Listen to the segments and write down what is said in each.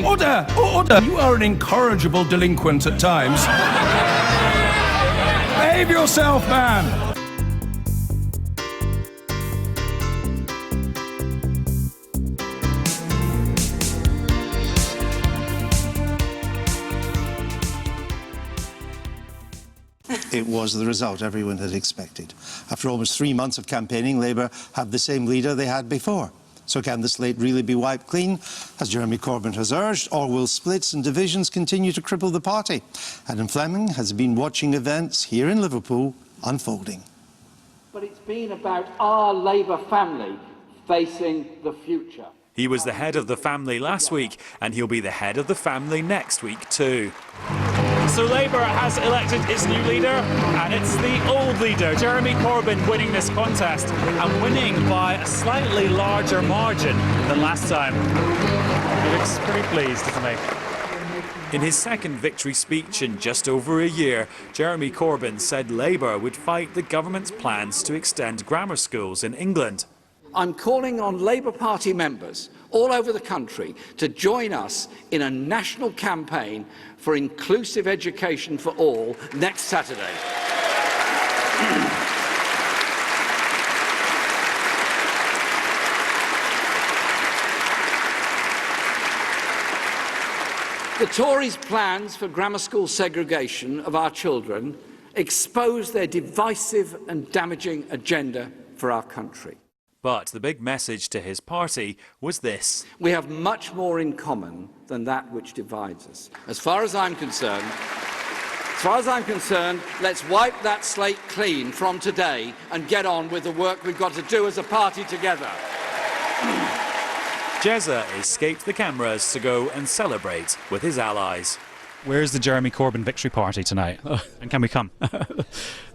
Order! Order! You are an incorrigible delinquent at times. Behave yourself, man! It was the result everyone had expected. After almost 3 months of campaigning, Labour have the same leader they had before. So can the slate really be wiped clean, as Jeremy Corbyn has urged, or will splits and divisions continue to cripple the party? Adam Fleming has been watching events here in Liverpool unfolding. But it's been about our Labour family facing the future. He was the head of the family last week, and he'll be the head of the family next week too. So Labour has elected its new leader, and it's the old leader, Jeremy Corbyn, winning this contest, and winning by a slightly larger margin than last time. He looks pretty pleased, doesn't he? In his second victory speech in just over a year, Jeremy Corbyn said Labour would fight the government's plans to extend grammar schools in England. I'm calling on Labour Party members all over the country to join us in a national campaign for inclusive education for all next Saturday. The Tories' plans for grammar school segregation of our children expose their divisive and damaging agenda for our country. But the big message to his party was this. We have much more in common than that which divides us. As far as I'm concerned, let's wipe that slate clean from today and get on with the work we've got to do as a party together. Jezza escaped the cameras to go and celebrate with his allies. Where's the Jeremy Corbyn victory party tonight? And can we come?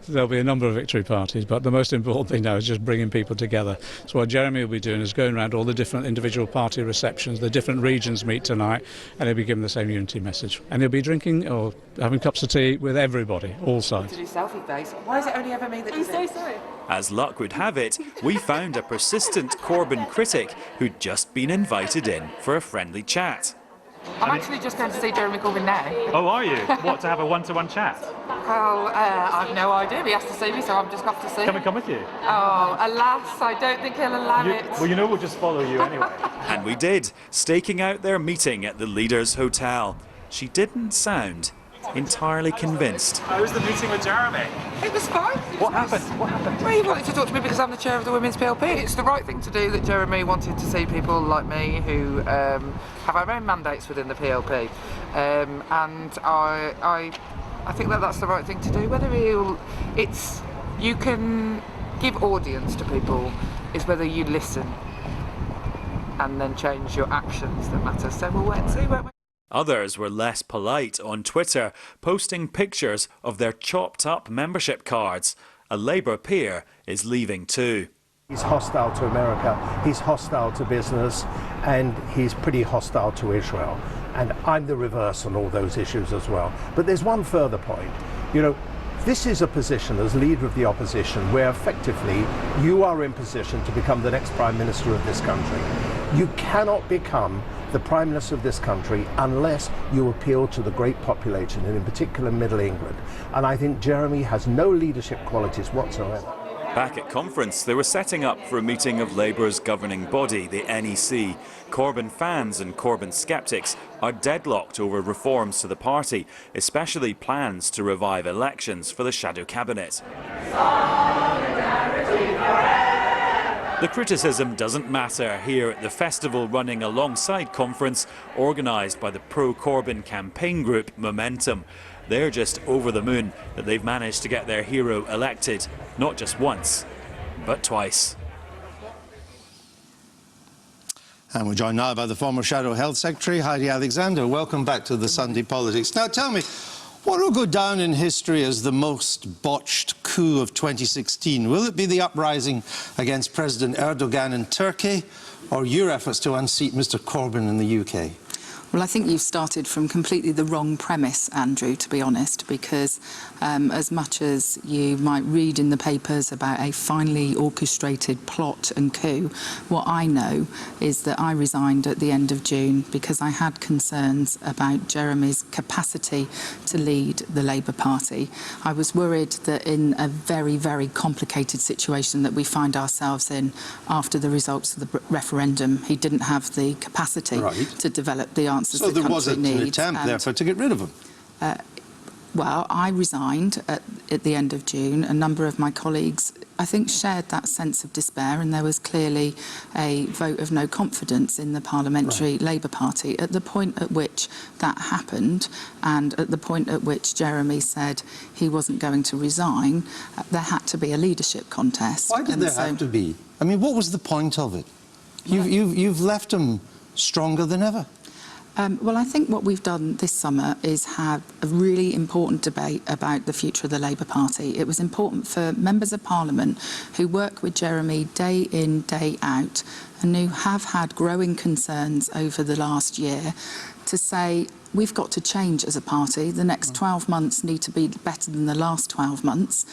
There'll be a number of victory parties, but the most important thing now is just bringing people together. So what Jeremy will be doing is going around all the different individual party receptions, the different regions meet tonight, and he'll be giving the same unity message. And he'll be drinking or having cups of tea with everybody, all sides. To do selfie face. Why is it only ever me that does it? I'm so sorry. As luck would have it, we found a persistent Corbyn critic who'd just been invited in for a friendly chat. I'm actually just going to see Jeremy Corbyn now. Oh, are you? What, to have a one-to-one chat? Well, I've no idea. He has to see me, so I'm just off to see. Can we come with you? Oh, alas, I don't think he'll allow it. Well, you know, we'll just follow you anyway. And we did, staking out their meeting at the leader's hotel. She didn't sound entirely convinced. How was the meeting with Jeremy? It was fine. What happened? What happened? Well, he wanted to talk to me because I'm the chair of the Women's PLP. It's the right thing to do that Jeremy wanted to see people like me who have our own mandates within the PLP. And I think that that's the right thing to do. Whether you can give audience to people is whether you listen and then change your actions that matter. So we'll wait and see, won't we? Others were less polite on Twitter, posting pictures of their chopped-up membership cards. A Labour peer is leaving too. He's hostile to America, he's hostile to business, and he's pretty hostile to Israel. And I'm the reverse on all those issues as well. But there's one further point. You know, this is a position as leader of the opposition where effectively you are in position to become the next Prime Minister of this country. You cannot become the Prime Minister of this country unless you appeal to the great population, and in particular Middle England. And I think Jeremy has no leadership qualities whatsoever. Back at conference, they were setting up for a meeting of Labour's governing body, the NEC. Corbyn fans and Corbyn sceptics are deadlocked over reforms to the party, especially plans to revive elections for the shadow cabinet. The criticism doesn't matter here at the festival running alongside conference organised by the pro-Corbyn campaign group Momentum. They're just over the moon that they've managed to get their hero elected, not just once, but twice. And we're joined now by the former Shadow Health Secretary, Heidi Alexander. Welcome back to the Sunday Politics. Now tell me, what will go down in history as the most botched coup of 2016? Will it be the uprising against President Erdogan in Turkey, or your efforts to unseat Mr Corbyn in the UK? Well, I think you've started from completely the wrong premise, Andrew, to be honest, because as much as you might read in the papers about a finely orchestrated plot and coup, what I know is that I resigned at the end of June because I had concerns about Jeremy's capacity to lead the Labour Party. I was worried that in a very, very complicated situation that we find ourselves in after the results of the referendum, he didn't have the capacity to develop the answers so the there was country an needs. attempt, therefore, to get rid of him. Well, I resigned at the end of June. A number of my colleagues, I think, shared that sense of despair, and there was clearly a vote of no confidence in the Parliamentary Labour Party. At the point at which that happened, and at the point at which Jeremy said he wasn't going to resign, there had to be a leadership contest. Why did there have to be? I mean, what was the point of it? You've left him stronger than ever. Well, I think what we've done this summer is have a really important debate about the future of the Labour Party. It was important for members of Parliament who work with Jeremy day in, day out, and who have had growing concerns over the last year, to say, we've got to change as a party. The next 12 months need to be better than the last 12 months.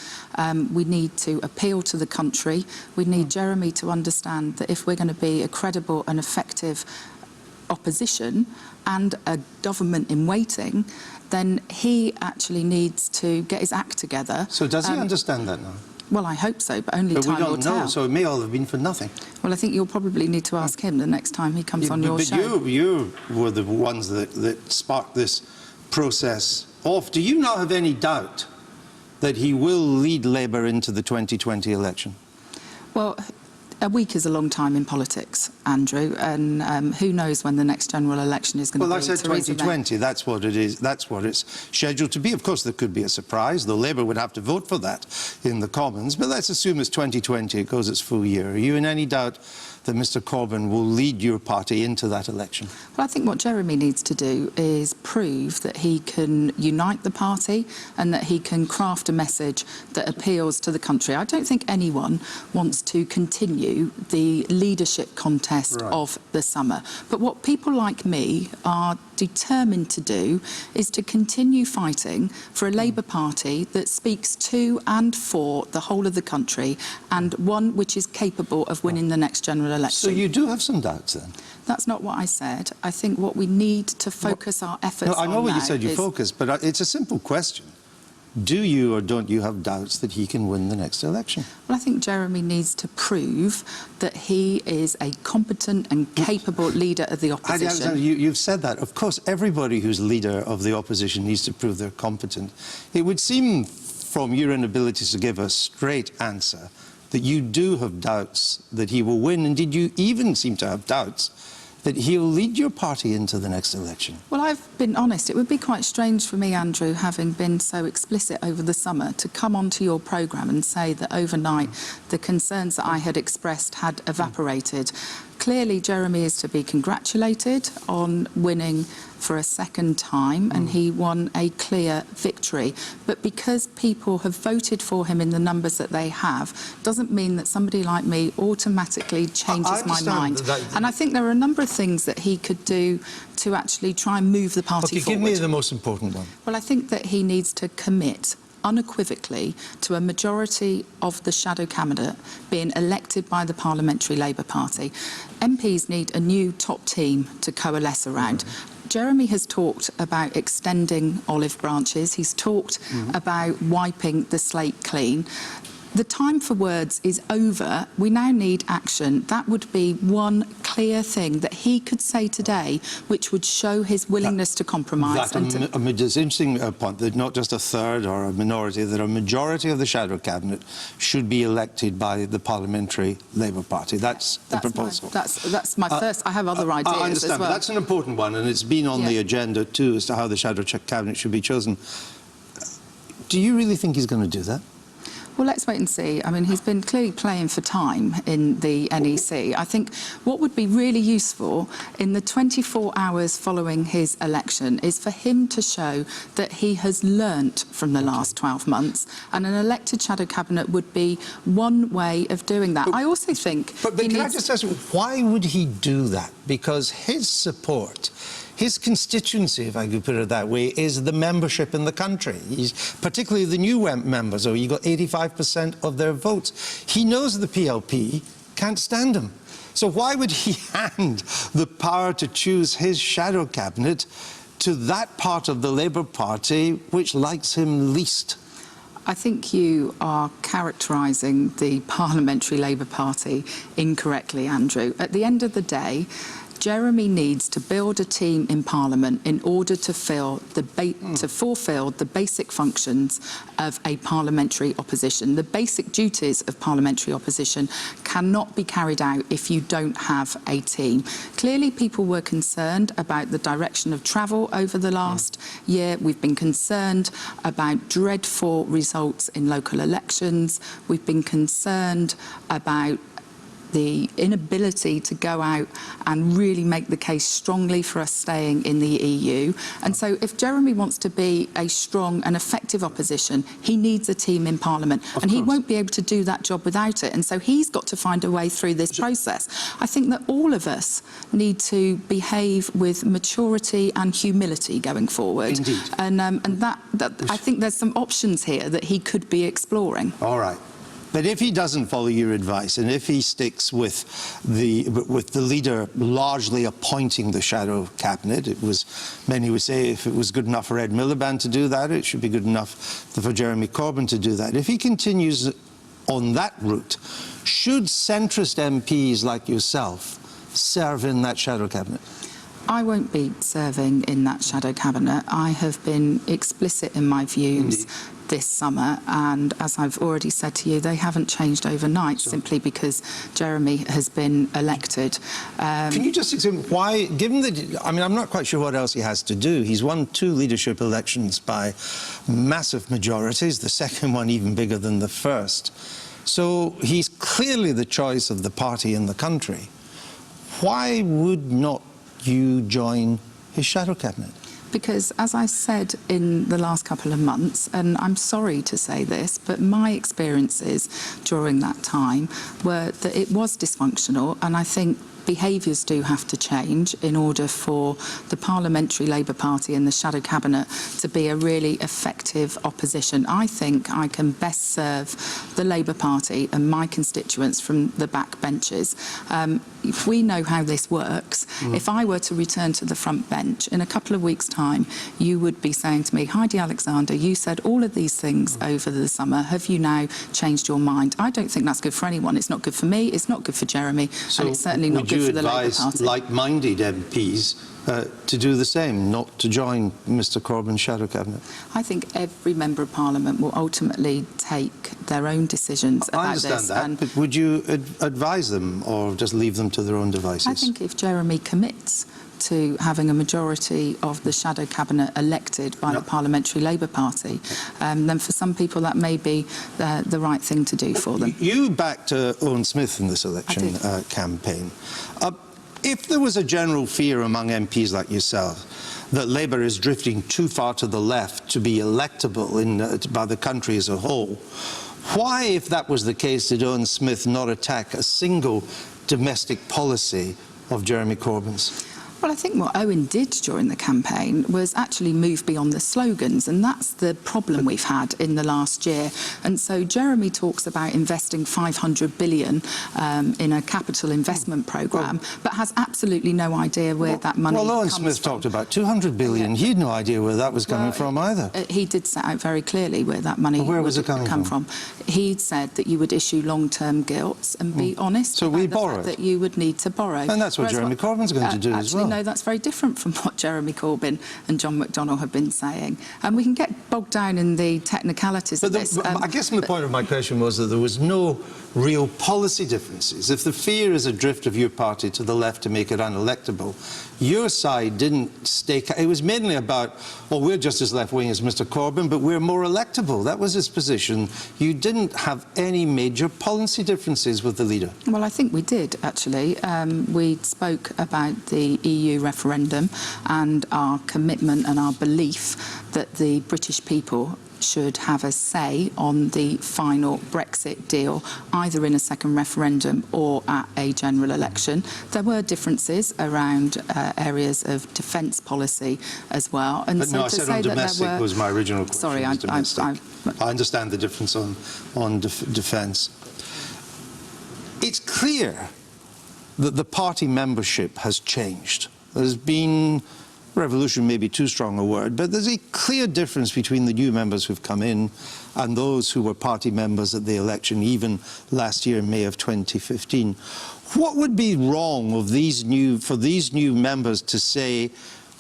We need to appeal to the country. We need Jeremy to understand that if we're going to be a credible and effective opposition and a government in waiting, then he actually needs to get his act together. So does he understand that now? Well, I hope so, but only time will tell. But we don't know, so it may all have been for nothing. Well, I think you'll probably need to ask him the next time he comes on your show. But you were the ones that sparked this process off. Do you not have any doubt that he will lead Labour into the 2020 election? Well, a week is a long time in politics, Andrew, and who knows when the next general election is going to be. Well, I said 2020. That's what it is. That's what it's scheduled to be. Of course, there could be a surprise, though Labour would have to vote for that in the Commons. But let's assume it's 2020. It goes its full year. Are you in any doubt that Mr. Corbyn will lead your party into that election? Well, I think what Jeremy needs to do is prove that he can unite the party and that he can craft a message that appeals to the country. I don't think anyone wants to continue the leadership contest of the summer. But what people like me are determined to do is to continue fighting for a Labour Party that speaks to and for the whole of the country, and one which is capable of winning the next general election. So you do have some doubts then? That's not what I said. I think what we need to focus our efforts on. I know what you said, you focus, but it's a simple question. Do you or don't you have doubts that he can win the next election? Well, I think Jeremy needs to prove that he is a competent and capable leader of the opposition. You've said that. Of course, everybody who's leader of the opposition needs to prove they're competent. It would seem, from your inability to give a straight answer, that you do have doubts that he will win. Indeed, you even seem to have doubts that he'll lead your party into the next election. Well, I've been honest. It would be quite strange for me, Andrew, having been so explicit over the summer, to come onto your programme and say that overnight the concerns that I had expressed had evaporated. Clearly, Jeremy is to be congratulated on winning for a second time, and he won a clear victory. But because people have voted for him in the numbers that they have, doesn't mean that somebody like me automatically changes my mind. And I think there are a number of things that he could do to actually try and move the party forward. Give me the most important one. Well, I think that he needs to commit unequivocally to a majority of the shadow cabinet being elected by the Parliamentary Labour Party. MPs need a new top team to coalesce around. Jeremy has talked about extending olive branches. He's talked about wiping the slate clean. The time for words is over. We now need action. That would be one clear thing that he could say today, which would show his willingness to compromise. It's an interesting point, that not just a third or a minority, that a majority of the shadow cabinet should be elected by the Parliamentary Labour Party. That's the proposal. That's my first. I have other ideas I understand, as well. but that's an important one, and it's been on the agenda too, as to how the shadow cabinet should be chosen. Do you really think he's going to do that? Well, let's wait and see. I mean, he's been clearly playing for time in the NEC. I think what would be really useful in the 24 hours following his election is for him to show that he has learnt from the last 12 months, and an elected shadow cabinet would be one way of doing that. I also think... But can I just ask, why would he do that? Because his support His constituency, if I could put it that way, is the membership in the country. He's particularly the new members, so he got 85% of their votes. He knows the PLP can't stand him. So why would he hand the power to choose his shadow cabinet to that part of the Labour Party which likes him least? I think you are characterising the Parliamentary Labour Party incorrectly, Andrew. At the end of the day, Jeremy needs to build a team in Parliament in order to fulfil the basic functions of a parliamentary opposition. The basic duties of parliamentary opposition cannot be carried out if you don't have a team. Clearly, people were concerned about the direction of travel over the last year. We've been concerned about dreadful results in local elections. We've been concerned about the inability to go out and really make the case strongly for us staying in the EU. And so if Jeremy wants to be a strong and effective opposition, he needs a team in Parliament. And he won't be able to do that job without it. And so he's got to find a way through this process. I think that all of us need to behave with maturity and humility going forward. Indeed. And that I think there's some options here that he could be exploring. All right. But if he doesn't follow your advice, and if he sticks with the leader largely appointing the shadow cabinet, many would say if it was good enough for Ed Miliband to do that, it should be good enough for Jeremy Corbyn to do that. If he continues on that route, should centrist MPs like yourself serve in that shadow cabinet? I won't be serving in that shadow cabinet. I have been explicit in my views. Indeed. This summer, and as I've already said to you, they haven't changed overnight simply because Jeremy has been elected. Can you just explain why, given that, I mean, I'm not quite sure what else he has to do. He's won 2 leadership elections by massive majorities, the second one even bigger than the first. So he's clearly the choice of the party in the country. Why would not you join his shadow cabinet? Because, as I said in the last couple of months, and I'm sorry to say this, but my experiences during that time were that it was dysfunctional, and I think behaviours do have to change in order for the Parliamentary Labour Party and the Shadow Cabinet to be a really effective opposition. I think I can best serve the Labour Party and my constituents from the back benches. If we know how this works, if I were to return to the front bench in a couple of weeks' time, you would be saying to me, Heidi Alexander, you said all of these things over the summer. Have you now changed your mind? I don't think that's good for anyone. It's not good for me, it's not good for Jeremy, and it's certainly not good for the Labour Party. Would you advise like-minded MPs to do the same, not to join Mr Corbyn's shadow cabinet? I think every member of Parliament will ultimately take their own decisions about this. I understand that, but would you advise them or just leave them to their own devices? I think if Jeremy commits to having a majority of the shadow cabinet elected by the Parliamentary Labour Party, then for some people that may be the right thing to do for them. You backed Owen Smith in this election campaign. If there was a general fear among MPs like yourself that Labour is drifting too far to the left to be electable by the country as a whole, why, if that was the case, did Owen Smith not attack a single domestic policy of Jeremy Corbyn's? Well, I think what Owen did during the campaign was actually move beyond the slogans, and that's the problem we've had in the last year. And so Jeremy talks about investing $500 billion in a capital investment programme, but has absolutely no idea where that money comes from. Well, Owen Smith talked about $200 billion. He had no idea where that was coming from either. He did set out very clearly where that money would come from. He said that you would issue long-term gilts and be honest about the fact that you would need to borrow. And that's what Jeremy Corbyn's going to do as well. No, that's very different from what Jeremy Corbyn and John McDonnell have been saying. And we can get bogged down in the technicalities of this. I guess the point of my question was that there was no real policy differences. If the fear is a drift of your party to the left to make it unelectable, your side didn't stake. It was mainly about, well, we're just as left-wing as Mr Corbyn, but we're more electable. That was his position. You didn't have any major policy differences with the leader. Well, I think we did, actually. We spoke about the EU referendum and our commitment and our belief that the British people should have a say on the final Brexit deal, either in a second referendum or at a general election. There were differences around areas of defence policy as well. And but so no, I to said say on that domestic there were, was my original question. Sorry, I understand the difference on defence. It's clear that the party membership has changed. There's been revolution may be too strong a word, but there's a clear difference between the new members who've come in and those who were party members at the election, even last year in May of 2015. What would be wrong for these new members to say,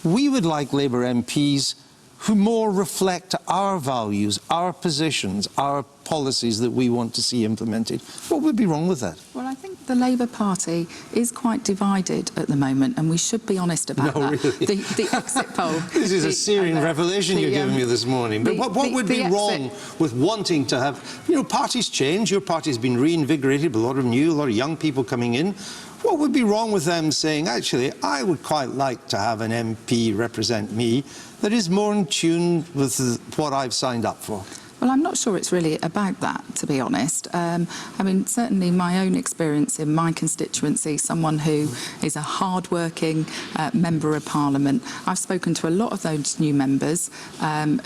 we would like Labour MPs who more reflect our values, our positions, our policies that we want to see implemented? What would be wrong with that? Well, I think the Labour Party is quite divided at the moment, and we should be honest about that. Really? The exit poll. This is a Syrian revelation you're giving me this morning. But what would be wrong with wanting to have, parties change? Your party's been reinvigorated with a lot of young people coming in. What would be wrong with them saying, actually, I would quite like to have an MP represent me that is more in tune with what I've signed up for? Well, I'm not sure it's really about that, to be honest. I mean, certainly my own experience in my constituency, someone who is a hard-working member of Parliament, I've spoken to a lot of those new members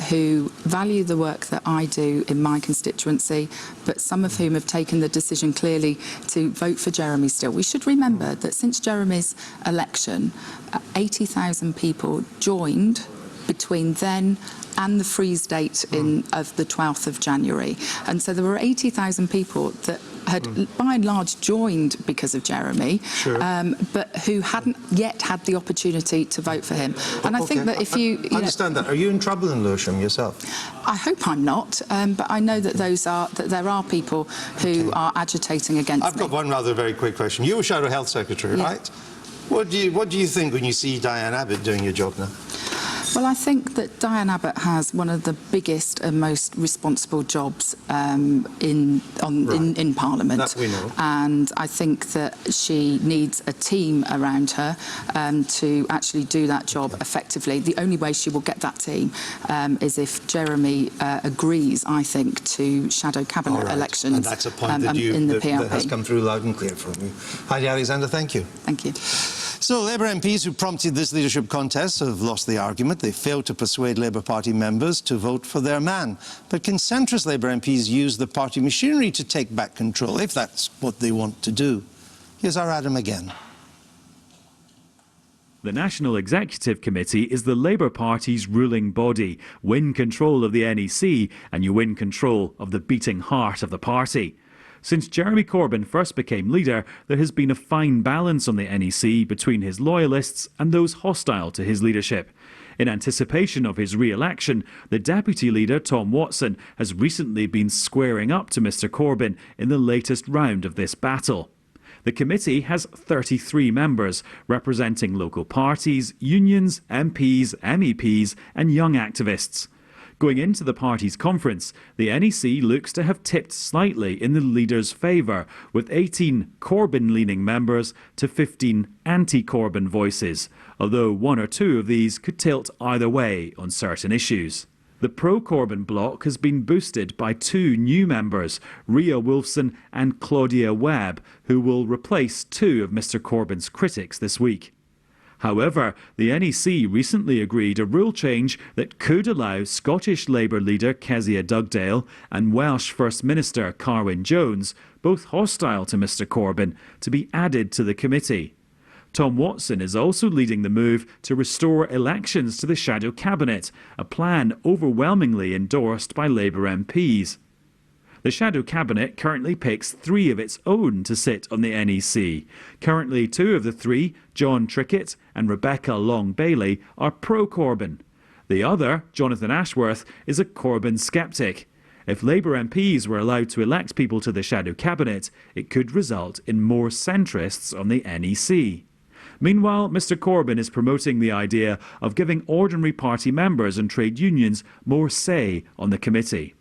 who value the work that I do in my constituency, but some of whom have taken the decision clearly to vote for Jeremy still. We should remember that since Jeremy's election, 80,000 people joined between then and the freeze date of the 12th of January. And so there were 80,000 people that had, by and large, joined because of Jeremy, but who hadn't yet had the opportunity to vote for him. And I think that if you understand that, are you in trouble in Lewisham yourself? I hope I'm not, but I know that there are people who are agitating against me. I've got one rather very quick question. You were Shadow Health Secretary, right? What do you think when you see Diane Abbott doing your job now? Well, I think that Diane Abbott has one of the biggest and most responsible jobs in Parliament. That we know. And I think that she needs a team around her to actually do that job effectively. The only way she will get that team is if Jeremy agrees, I think, to shadow cabinet elections. And that's a point that has come through loud and clear from you. Heidi Alexander, thank you. Thank you. So Labour MPs who prompted this leadership contest have lost the argument. They failed to persuade Labour Party members to vote for their man. But can centrist Labour MPs use the party machinery to take back control, if that's what they want to do? Here's our Adam again. The National Executive Committee is the Labour Party's ruling body. Win control of the NEC and you win control of the beating heart of the party. Since Jeremy Corbyn first became leader, there has been a fine balance on the NEC between his loyalists and those hostile to his leadership. In anticipation of his re-election, the deputy leader, Tom Watson, has recently been squaring up to Mr Corbyn in the latest round of this battle. The committee has 33 members, representing local parties, unions, MPs, MEPs and young activists. Going into the party's conference, the NEC looks to have tipped slightly in the leader's favour, with 18 Corbyn-leaning members to 15 anti-Corbyn voices, although one or two of these could tilt either way on certain issues. The pro-Corbyn bloc has been boosted by two new members, Ria Wolfson and Claudia Webb, who will replace two of Mr Corbyn's critics this week. However, the NEC recently agreed a rule change that could allow Scottish Labour leader Kezia Dugdale and Welsh First Minister Carwyn Jones, both hostile to Mr Corbyn, to be added to the committee. Tom Watson is also leading the move to restore elections to the shadow cabinet, a plan overwhelmingly endorsed by Labour MPs. The shadow cabinet currently picks 3 of its own to sit on the NEC. Currently 2 of the 3, John Trickett and Rebecca Long-Bailey, are pro-Corbyn. The other, Jonathan Ashworth, is a Corbyn sceptic. If Labour MPs were allowed to elect people to the shadow cabinet, it could result in more centrists on the NEC. Meanwhile, Mr Corbyn is promoting the idea of giving ordinary party members and trade unions more say on the committee.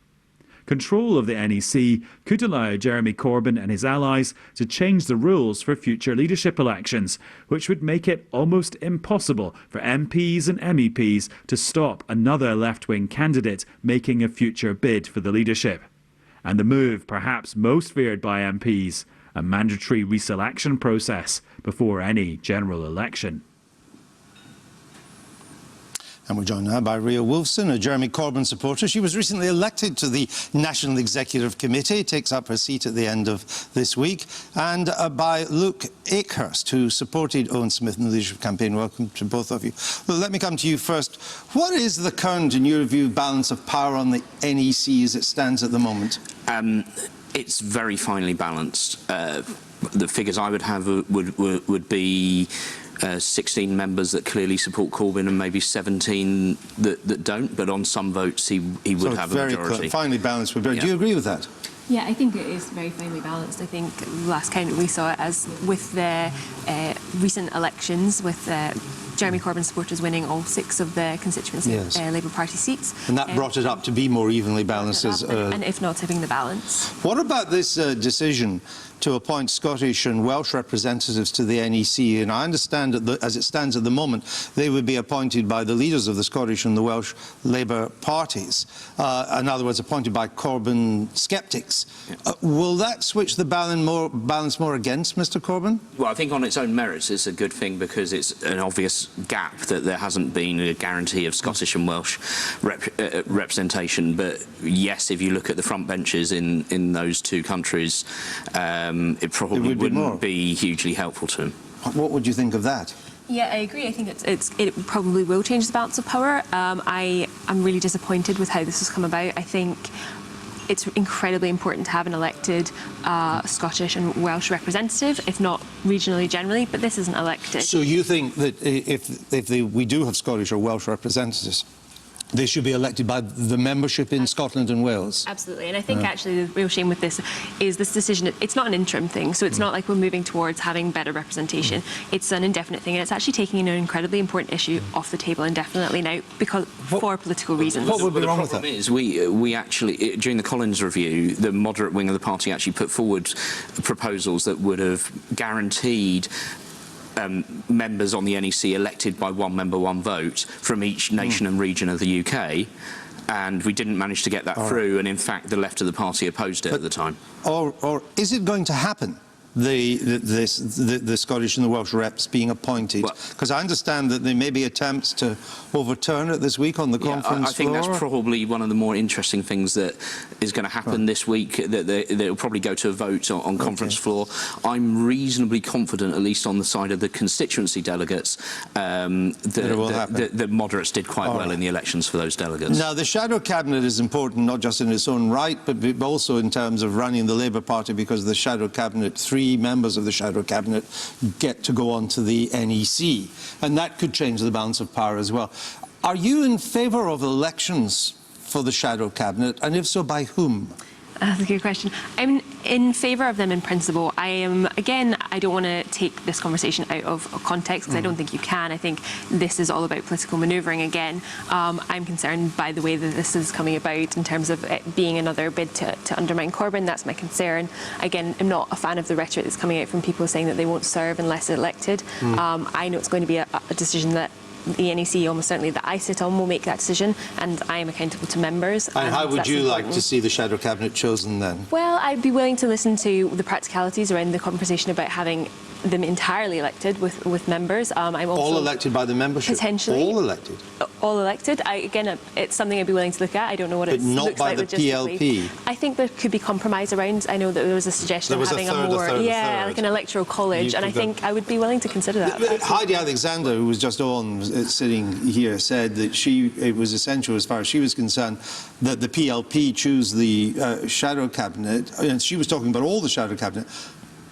control of the NEC could allow Jeremy Corbyn and his allies to change the rules for future leadership elections, which would make it almost impossible for MPs and MEPs to stop another left-wing candidate making a future bid for the leadership. And the move perhaps most feared by MPs, a mandatory reselection process before any general election. And we're joined now by Ria Wolfson, a Jeremy Corbyn supporter. She was recently elected to the National Executive Committee, takes up her seat at the end of this week, and by Luke Akehurst, who supported Owen Smith in the leadership campaign. Welcome to both of you. Well, let me come to you first. What is the current, in your view, balance of power on the NEC as it stands at the moment? It's very finely balanced. The figures I would have would be 16 members that clearly support Corbyn and maybe 17 that don't, but on some votes he would have a majority. Very finely balanced. Do you agree with that? Yeah, I think it is very finely balanced. I think last count we saw it as with the recent elections, with Jeremy Corbyn supporters winning all 6 of the constituency Labour Party seats. And that brought it up to be more evenly balanced. And if not, tipping the balance. What about this decision to appoint Scottish and Welsh representatives to the NEC? And I understand that as it stands at the moment, they would be appointed by the leaders of the Scottish and the Welsh Labour parties. In other words, appointed by Corbyn sceptics. Yeah. Will that switch the balance more against Mr Corbyn? Well, I think on its own merits it's a good thing, because it's an obvious gap that there hasn't been a guarantee of Scottish and Welsh representation. But yes, if you look at the front benches in those 2 countries, it probably wouldn't be hugely helpful to him. What would you think of that? Yeah, I agree. I think it probably will change the balance of power. I'm really disappointed with how this has come about. I think it's incredibly important to have an elected Scottish and Welsh representative, if not regionally generally, but this isn't elected. So you think that if we do have Scottish or Welsh representatives, they should be elected by the membership in Scotland and Wales? Absolutely, and I think actually the real shame with this is this decision. It's not an interim thing, so it's not like we're moving towards having better representation. It's an indefinite thing, and it's actually taking an incredibly important issue off the table indefinitely now for political reasons. What would be wrong with that? The problem is we actually, during the Collins review, the moderate wing of the party actually put forward proposals that would have guaranteed members on the NEC elected by 1 member, 1 vote from each nation and region of the UK, and we didn't manage to get that through, and in fact the left of the party opposed it at the time. Or is it going to happen? The Scottish and the Welsh reps being appointed, because I understand that there may be attempts to overturn it this week on the conference I think floor. that's probably one of the more interesting things that is going to happen this week, that it'll probably go to a vote on conference floor. I'm reasonably confident, at least on the side of the constituency delegates, the moderates did quite well in the elections for those delegates. Now, the shadow cabinet is important not just in its own right, but also in terms of running the Labour Party, because the shadow cabinet, 3 members of the shadow cabinet get to go on to the NEC, and that could change the balance of power as well. Are you in favour of elections for the shadow cabinet, and if so, by whom? That's a good question. I'm in favour of them in principle. I am, again, I don't want to take this conversation out of context, because I don't think you can. I think this is all about political manoeuvring again. I'm concerned by the way that this is coming about in terms of it being another bid to undermine Corbyn. That's my concern. Again, I'm not a fan of the rhetoric that's coming out from people saying that they won't serve unless elected. I know it's going to be a decision that the NEC, almost certainly that I sit on, will make that decision, and I am accountable to members. And how would you like to see the shadow cabinet chosen then? Well, I'd be willing to listen to the practicalities around the conversation about having them entirely elected with members. I'm also all elected by the membership? Potentially. All elected? All elected. Again, it's something I'd be willing to look at. I don't know what it looks like logistically. But not by the PLP? I think there could be compromise around. I know that there was a suggestion of having a third. Like an electoral college, and I think I would be willing to consider that. Heidi Alexander, who was just on sitting here, said that it was essential, as far as she was concerned, that the PLP choose the shadow cabinet, and she was talking about all the shadow cabinet.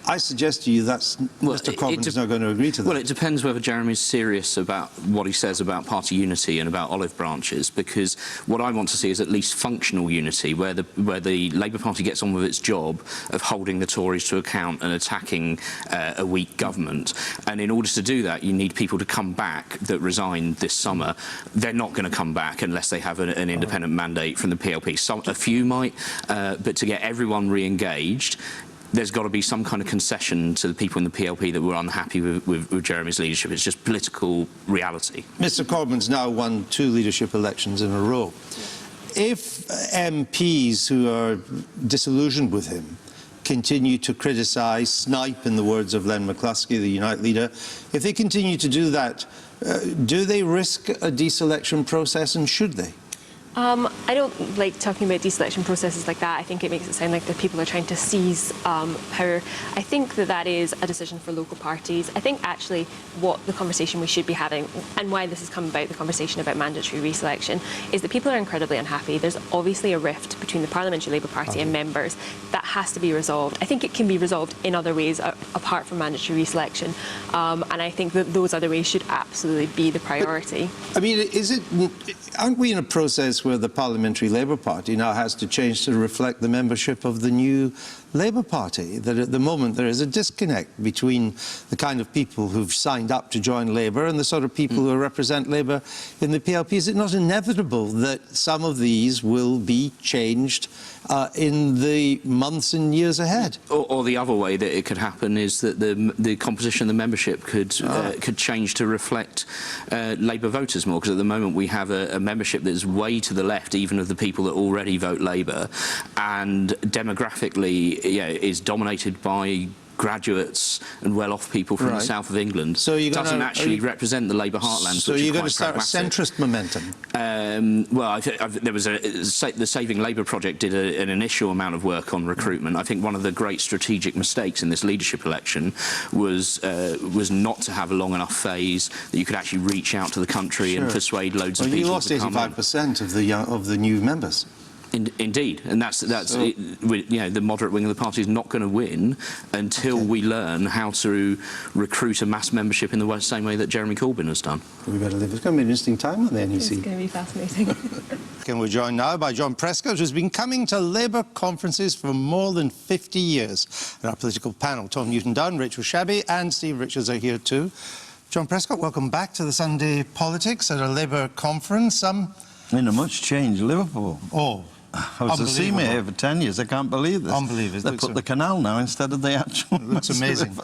I suggest to you that's Mr Corbyn's not going to agree to that. Well, it depends whether Jeremy's serious about what he says about party unity and about olive branches, because what I want to see is at least functional unity, where the Labour Party gets on with its job of holding the Tories to account and attacking a weak government. And in order to do that, you need people to come back that resigned this summer. They're not going to come back unless they have an independent mandate from the PLP. A few might, but to get everyone re-engaged, there's got to be some kind of concession to the people in the PLP that were unhappy with Jeremy's leadership. It's just political reality. Mr Corbyn's now won 2 leadership elections in a row. If MPs who are disillusioned with him continue to criticise, snipe, in the words of Len McCluskey, the Unite leader, if they continue to do that, do they risk a deselection process, and should they? I don't like talking about deselection processes like that. I think it makes it sound like the people are trying to seize power. I think that is a decision for local parties. I think actually what the conversation we should be having, and why this has come about, the conversation about mandatory reselection, is that people are incredibly unhappy. There's obviously a rift between the Parliamentary Labour Party and members. That has to be resolved. I think it can be resolved in other ways apart from mandatory reselection, and I think that those other ways should absolutely be the priority. But, I mean, aren't we in a process where the Parliamentary Labour Party now has to change to reflect the membership of the new Labour Party? That at the moment there is a disconnect between the kind of people who've signed up to join Labour and the sort of people who represent Labour in the PLP. Is it not inevitable that some of these will be changed in the months and years ahead? Or the other way that it could happen is that the composition of the membership could change to reflect Labour voters more, because at the moment we have a membership that is way to the left even of the people that already vote Labour, and demographically is dominated by graduates and well-off people from the south of England. So it doesn't actually represent the Labour heartlands. So you're going to start a centrist momentum? Well, there was the Saving Labour project did an initial amount of work on recruitment. I think one of the great strategic mistakes in this leadership election was not to have a long enough phase that you could actually reach out to the country and persuade loads of people. You lost 85% of the new members. Indeed, and that's the moderate wing of the party is not going to win until we learn how to recruit a mass membership in the same way that Jeremy Corbyn has done. We better live. It's going to be an interesting time on the NEC. It's going to be fascinating. We're joined now by John Prescott, who's been coming to Labour conferences for more than 50 years. And our political panel, Tom Newton-Dunn, Rachel Shabby and Steve Richards are here too. John Prescott, welcome back to the Sunday Politics at a Labour conference. In a much changed Liverpool. Oh. I was a seaman here for 10 years. I can't believe this. Unbelievable. They put the canal now instead of the actual... It looks amazing.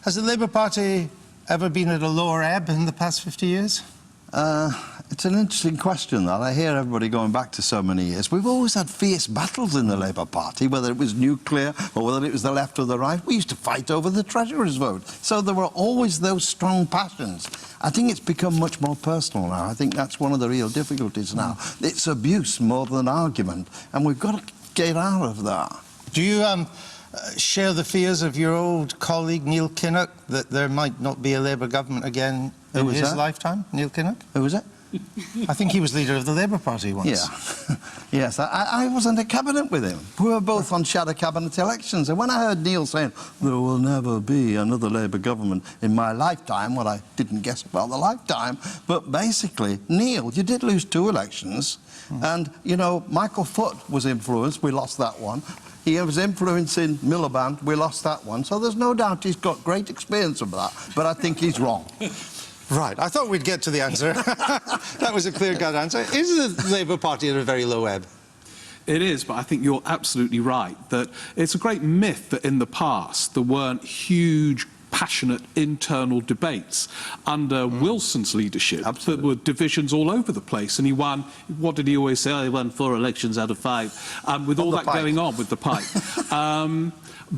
Has the Labour Party ever been at a lower ebb in the past 50 years? It's an interesting question, that. I hear everybody going back to so many years. We've always had fierce battles in the Labour Party, whether it was nuclear or whether it was the left or the right. We used to fight over the Treasurer's vote. So there were always those strong passions. I think it's become much more personal now. I think that's one of the real difficulties now. It's abuse more than argument, and we've got to get out of that. Do you share the fears of your old colleague Neil Kinnock that there might not be a Labour government again in his lifetime? Neil Kinnock? Who was it? I think he was leader of the Labour Party once. Yeah. Yes, I was in a cabinet with him. We were both on shadow cabinet elections, and when I heard Neil saying, there will never be another Labour government in my lifetime, well, I didn't guess about the lifetime, but basically, Neil, you did lose 2 elections, and, you know, Michael Foot was influenced, we lost that one. He was influencing Miliband, we lost that one, so there's no doubt he's got great experience of that, but I think he's wrong. Right, I thought we'd get to the answer. That was a clear-cut answer. Is the Labour Party at a very low ebb? It is, but I think you're absolutely right that it's a great myth that in the past there weren't huge, passionate internal debates. Under Wilson's leadership, there were divisions all over the place, and he won, what did he always say? Oh, he won 4 elections out of 5, with all that going on with the pipe.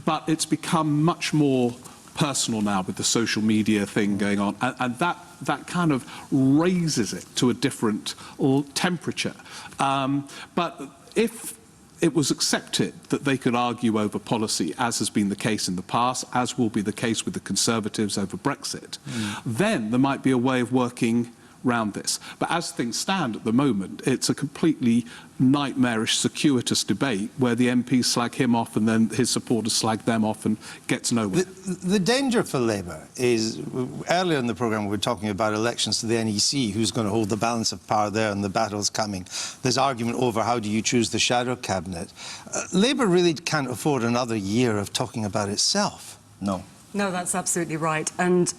But it's become much more personal now with the social media thing going on, and that kind of raises it to a different temperature. But if it was accepted that they could argue over policy, as has been the case in the past, as will be the case with the Conservatives over Brexit, then there might be a way of working round this. But as things stand at the moment, it's a completely nightmarish, circuitous debate where the MPs slag him off and then his supporters slag them off and gets nowhere. The danger for Labour is, earlier in the programme we were talking about elections to the NEC, who's going to hold the balance of power there, and the battle's coming. There's argument over how do you choose the shadow cabinet. Labour really can't afford another year of talking about itself. No. No, that's absolutely right. And,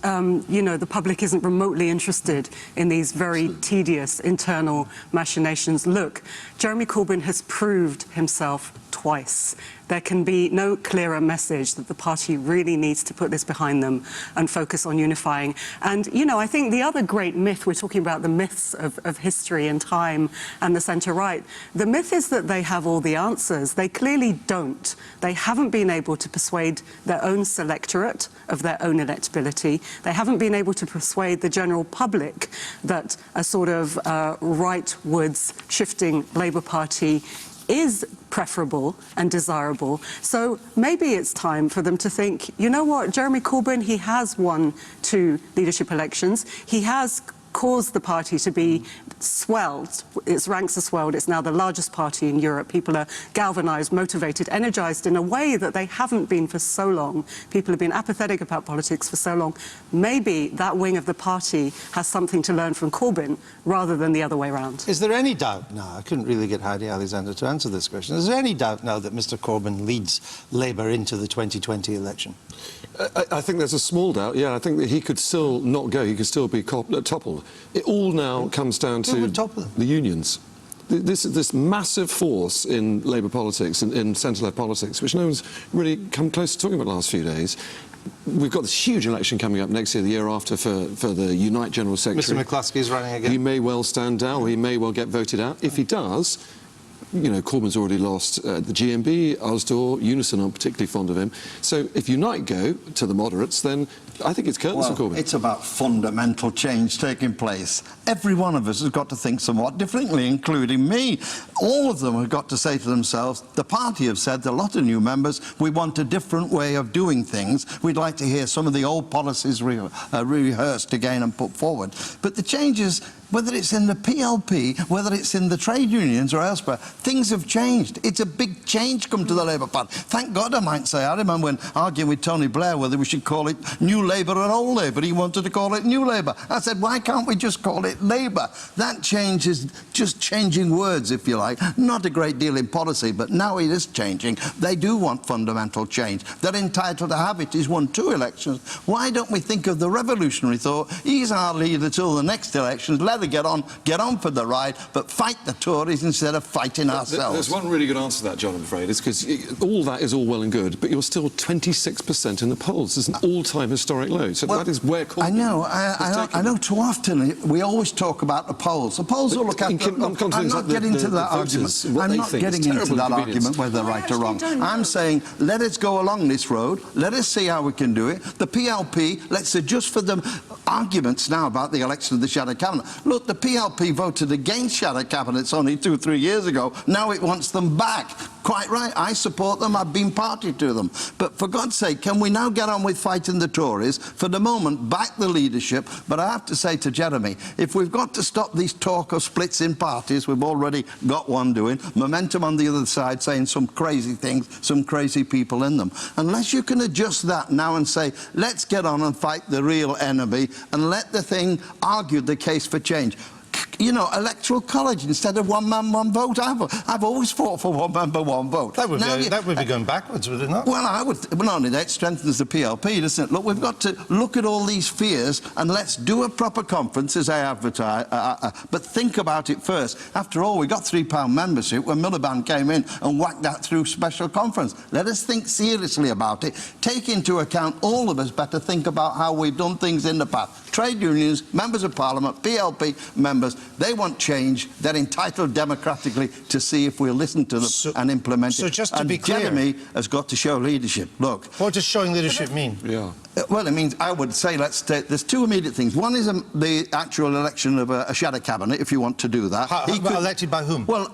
you know, the public isn't remotely interested in these very tedious internal machinations. Look, Jeremy Corbyn has proved himself twice. There can be no clearer message that the party really needs to put this behind them and focus on unifying. And, you know, I think the other great myth, we're talking about the myths of history and time and the centre-right, the myth is that they have all the answers. They clearly don't. They haven't been able to persuade their own selectorate of their own electability. They haven't been able to persuade the general public that a sort of rightwards shifting Labour Party is preferable and desirable. So maybe it's time for them to think, you know what, Jeremy Corbyn, he has won 2 leadership elections. He has caused the party to be swelled. Its ranks are swelled. It's now the largest party in Europe. People are galvanised, motivated, energised in a way that they haven't been for so long. People have been apathetic about politics for so long. Maybe that wing of the party has something to learn from Corbyn rather than the other way around. Is there any doubt now, I couldn't really get Heidi Alexander to answer this question, is there any doubt now that Mr Corbyn leads Labour into the 2020 election? I think there's a small doubt, yeah. I think that he could still not go, he could still be toppled. It all now comes down to the unions. This massive force in Labour politics, in centre-left politics, which no one's really come close to talking about the last few days. We've got this huge election coming up next year, the year after, for the Unite General Secretary. Mr McCluskey is running again. He may well stand down, or he may well get voted out. If he does, you know, Corbyn's already lost the GMB, Usdaw, Unison aren't particularly fond of him. So if Unite go to the moderates, then I think it's curtains for Corbyn. It's about fundamental change taking place. Every one of us has got to think somewhat differently, including me. All of them have got to say to themselves, the party have said, a lot of new members, we want a different way of doing things. We'd like to hear some of the old policies rehearsed again and put forward. But the changes, whether it's in the PLP, whether it's in the trade unions or elsewhere, things have changed. It's a big change come to the Labour Party. Thank God, I might say. I remember when arguing with Tony Blair whether we should call it New Labour or Old Labour. He wanted to call it New Labour. I said, why can't we just call it Labour? That change is just changing words, if you like. Not a great deal in policy, but now it is changing. They do want fundamental change. They're entitled to have it. He's won 2 elections. Why don't we think of the revolutionary thought? He's our leader till the next elections. Let her get on for the ride, but fight the Tories instead of fighting ourselves. There's one really good answer to that, John, I'm afraid. It's because all that is all well and good, but you're still 26% in the polls. It's an all-time historic low. So that is where Corbyn... I know too often we always talk about the polls. The polls will look at... I'm not getting into that argument. I'm not getting into that argument whether they're right or wrong. I'm saying let us go along this road. Let us see how we can do it. The PLP, let's adjust for the arguments now about the election of the shadow cabinet. Look, the PLP voted against shadow cabinets only 2-3 years ago. Now it wants them back. Quite right. I support them. I've been party to them. But for God's sake, can we now get on with fighting the Tories? For the moment, back the leadership. But I have to say to Jeremy, if we've got to stop these talk of splits in parties, we've already got one doing, Momentum on the other side saying some crazy things, some crazy people in them. Unless you can adjust that now and say, let's get on and fight the real enemy and let the thing argue the case for change. You know, electoral college instead of one man, one vote. I've always fought for one member, one vote. That would be going backwards, would it not? Well, I would. But not only that, it strengthens the PLP, doesn't it? Look, we've got to look at all these fears and let's do a proper conference, as I advertise. But think about it first. After all, we got £3 membership when Miliband came in and whacked that through special conference. Let us think seriously about it. Take into account, all of us better think about how we've done things in the past. Trade unions, members of Parliament, PLP members, they want change. They're entitled democratically to see if we'll listen to them and implement it. So just to be clear, Jeremy has got to show leadership. Look. What does showing leadership mean? Yeah. Well, it means, I would say, there's 2 immediate things. One is the actual election of a shadow cabinet, if you want to do that. Elected by whom? Well,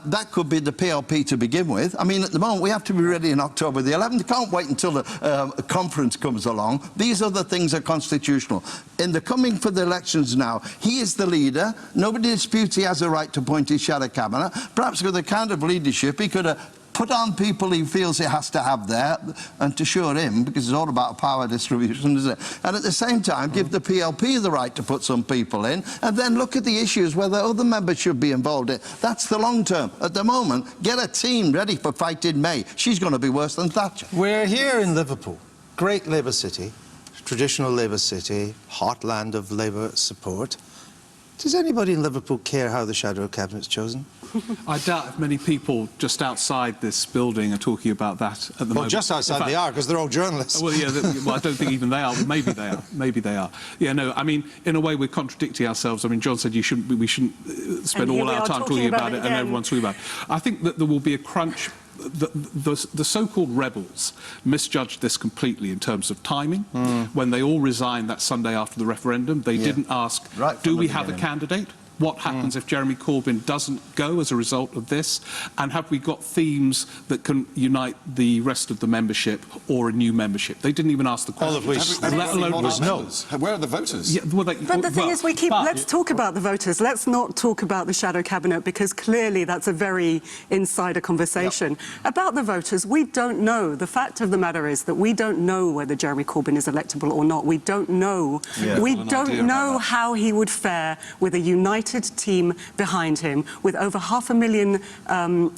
that could be the PLP to begin with. I mean, at the moment, we have to be ready in October the 11th. We can't wait until the conference comes along. These other things are constitutional. In saying they're coming for the elections now. He is the leader. Nobody disputes he has a right to appoint his shadow cabinet. Perhaps with the kind of leadership he could have put on people he feels he has to have there and to assure him, because it's all about power distribution, isn't it? And at the same time, give the PLP the right to put some people in, and then look at the issues whether other members should be involved in. That's the long term. At the moment, get a team ready for fight in May. She's going to be worse than Thatcher. We're here in Liverpool, great Labour city, traditional Labour city, heartland of Labour support. Does anybody in Liverpool care how the shadow cabinet's chosen? I doubt if many people just outside this building are talking about that at the moment. Well, just outside they are, because they're all journalists. Well, yeah, well, I don't think even they are. But maybe they are. Maybe they are. Yeah, no, I mean, in a way, we're contradicting ourselves. I mean, John said we shouldn't spend all our time talking about it and everyone's talking about it. I think that there will be a crunch. The so-called rebels misjudged this completely in terms of timing. When they all resigned that Sunday after the referendum, they didn't ask, do we have a candidate? What happens if Jeremy Corbyn doesn't go as a result of this? And have we got themes that can unite the rest of the membership or a new membership? They didn't even ask the question. All of which let alone was no. Where are the voters? Yeah, well, but the thing is, let's talk about the voters. Let's not talk about the shadow cabinet, because clearly that's a very insider conversation. About the voters, we don't know. The fact of the matter is that we don't know whether Jeremy Corbyn is electable or not. We don't know. We don't know how he would fare with a united team behind him, with over 500,000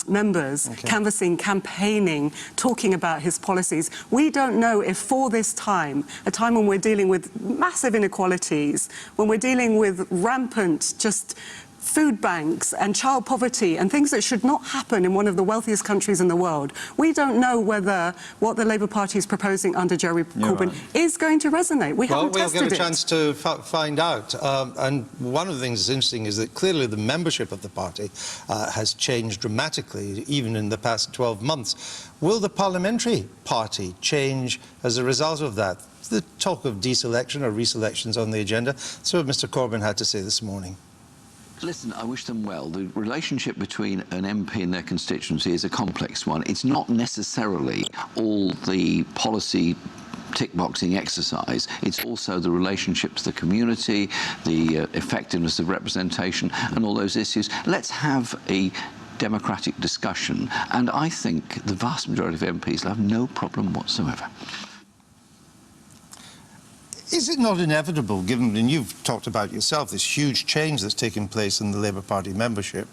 members canvassing, campaigning, talking about his policies. We don't know if for this time, a time when we're dealing with massive inequalities, when we're dealing with rampant just food banks and child poverty and things that should not happen in one of the wealthiest countries in the world, we don't know whether what the Labour Party is proposing under Jeremy Corbyn is going to resonate. We haven't tested it. We'll get a chance to find out. And one of the things that's interesting is that clearly the membership of the party has changed dramatically, even in the past 12 months. Will the parliamentary party change as a result of that? The talk of deselection or reselections on the agenda. That's what Mr. Corbyn had to say this morning. Listen, I wish them well. The relationship between an MP and their constituency is a complex one. It's not necessarily all the policy tick-boxing exercise. It's also the relationship to the community, the effectiveness of representation and all those issues. Let's have a democratic discussion, and I think the vast majority of MPs will have no problem whatsoever. Is it not inevitable, given, and you've talked about yourself, this huge change that's taken place in the Labour Party membership,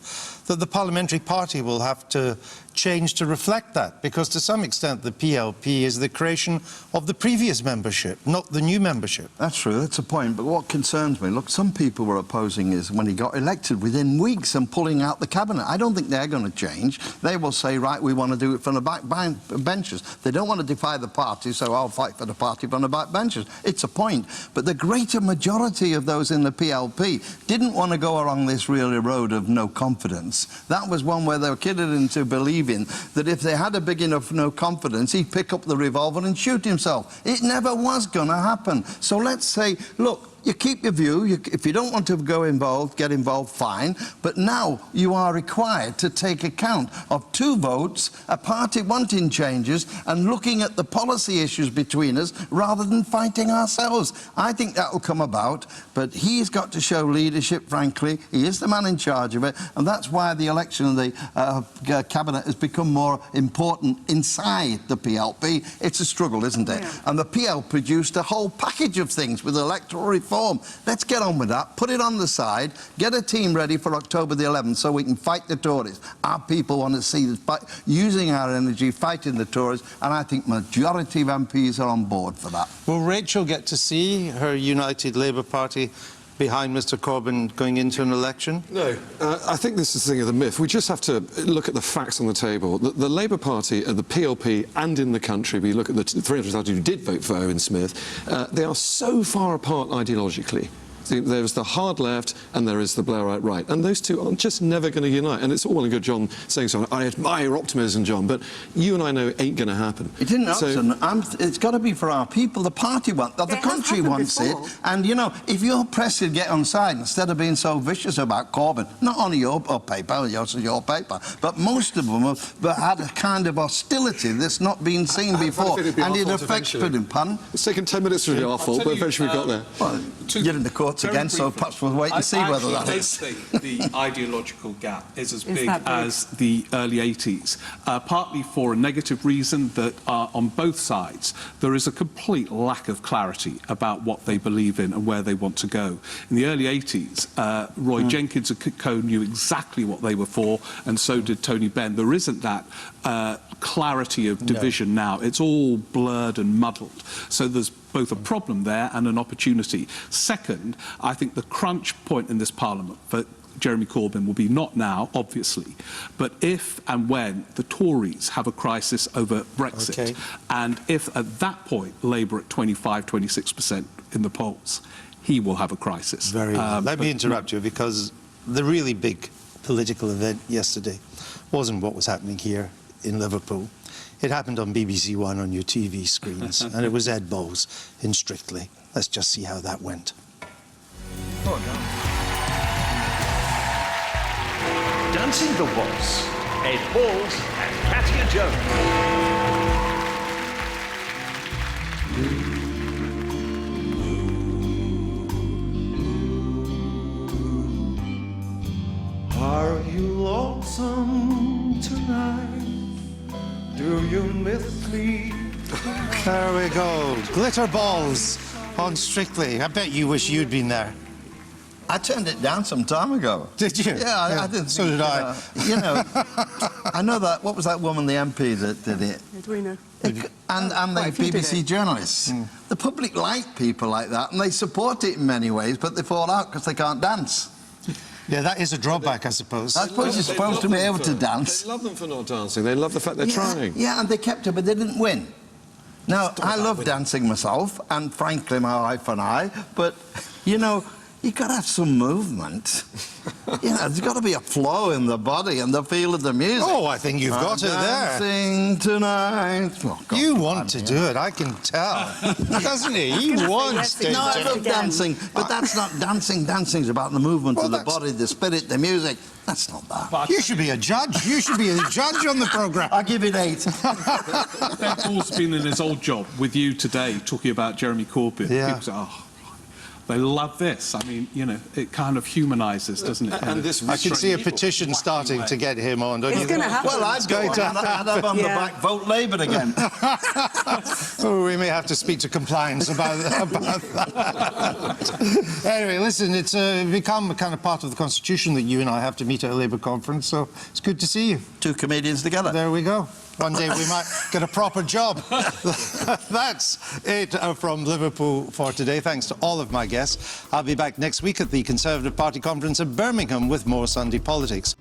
that the parliamentary party will have to change to reflect that? Because to some extent the PLP is the creation of the previous membership, not the new membership. That's true, that's a point. But what concerns me, look, some people were opposing is when he got elected within weeks and pulling out the cabinet. I don't think they're going to change. They will say, right, we want to do it from the back benches. They don't want to defy the party, so I'll fight for the party from the back benches. It's a point. But the greater majority of those in the PLP didn't want to go along this really road of no confidence. That was one where they were kidded into believing that if they had a big enough no confidence, he'd pick up the revolver and shoot himself. It never was going to happen. So let's say, look, you keep your view. If you don't want to get involved, fine. But now you are required to take account of 2 votes, a party wanting changes, and looking at the policy issues between us rather than fighting ourselves. I think that will come about, but he's got to show leadership, frankly. He is the man in charge of it, and that's why the election of the cabinet has become more important inside the PLP. It's a struggle, isn't it? Yeah. And the PL produced a whole package of things with electoral reform. Let's get on with that, put it on the side, get a team ready for October the 11th so we can fight the Tories. Our people want to see us using our energy, fighting the Tories, and I think majority of MPs are on board for that. Will Rachel get to see her united Labour Party behind Mr. Corbyn going into an election? No. I think this is the thing of the myth. We just have to look at the facts on the table. The Labour Party, the PLP and in the country, we look at the 300,000 who did vote for Owen Smith, they are so far apart ideologically. There's the hard left and there is the Blairite right. And those two are just never going to unite. And it's all well and good John saying so. I admire your optimism, John, but you and I know it ain't going to happen. It didn't happen. It's got to be for our people. The party wants that. The country wants it. And, you know, if you're pressed to get on side, instead of being so vicious about Corbyn, not only your paper, your paper, but most of them have had a kind of hostility that's not been seen before. And it affects... Pardon? It's taken 10 minutes to be our fault, but eventually we got there. Well, You're in the courts Very again, so briefly. perhaps we'll wait and see whether that I is. think the ideological gap is as big that big? as the early 80s, partly for a negative reason that on both sides there is a complete lack of clarity about what they believe in and where they want to go. In the early 80s, Roy Jenkins and Co knew exactly what they were for, and so did Tony Benn. There isn't that clarity of division now. It's all blurred and muddled. So there's both a problem there and an opportunity. Second, I think the crunch point in this Parliament for Jeremy Corbyn will be not now, obviously, but if and when the Tories have a crisis over Brexit, and if at that point Labour at 25, 26% in the polls, he will have a crisis. Very well. Let me interrupt you, because the really big political event yesterday wasn't what was happening here in Liverpool. It happened on BBC One on your TV screens, and it was Ed Bowles in Strictly. Let's just see how that went. Dancing the Waltz, Ed Bowles and Katia Jones. Are you lonesome tonight? Do you miss me? There we go. Glitter balls on Strictly. I bet you wish you'd been there. I turned it down some time ago. Did you? Yeah, I didn't. So did I. You know, I know that. What was that woman, the MP, that did it? Edwina. And the BBC journalists. The public like people like that, and they support it in many ways, but they fall out because they can't dance. Yeah, that is a drawback, I suppose. I suppose you're supposed to be able to dance. They love them for not dancing. They love the fact they're trying. Yeah, and they kept it, but they didn't win. Now, I love dancing myself, and frankly, my wife and I, but, you know, you've got to have some movement. You know, there's got to be a flow in the body and the feel of the music. Oh, I think you've got it there. Dancing tonight. Oh, God, you want to do it, I can tell. Doesn't he? He wants to. No, I love dancing, but that's not dancing. Dancing's about the movement of the body, the spirit, the music. That's not that. You should be a judge. You should be a judge on the programme. I'll give it 8. Ben Paul's been in his old job with you today, talking about Jeremy Corbyn. Yeah. People say, oh, they love this. I mean, you know, it kind of humanises, doesn't it? And this I can see a petition starting to get him on, don't you? It's going to happen. Well, I'd go on. I'd have on the back, vote Labour again. Oh, we may have to speak to compliance about that. Anyway, listen, it's become a kind of part of the Constitution that you and I have to meet at a Labour conference, so it's good to see you. 2 comedians together. There we go. One day we might get a proper job. That's it from Liverpool for today. Thanks to all of my guests. I'll be back next week at the Conservative Party conference in Birmingham with more Sunday politics.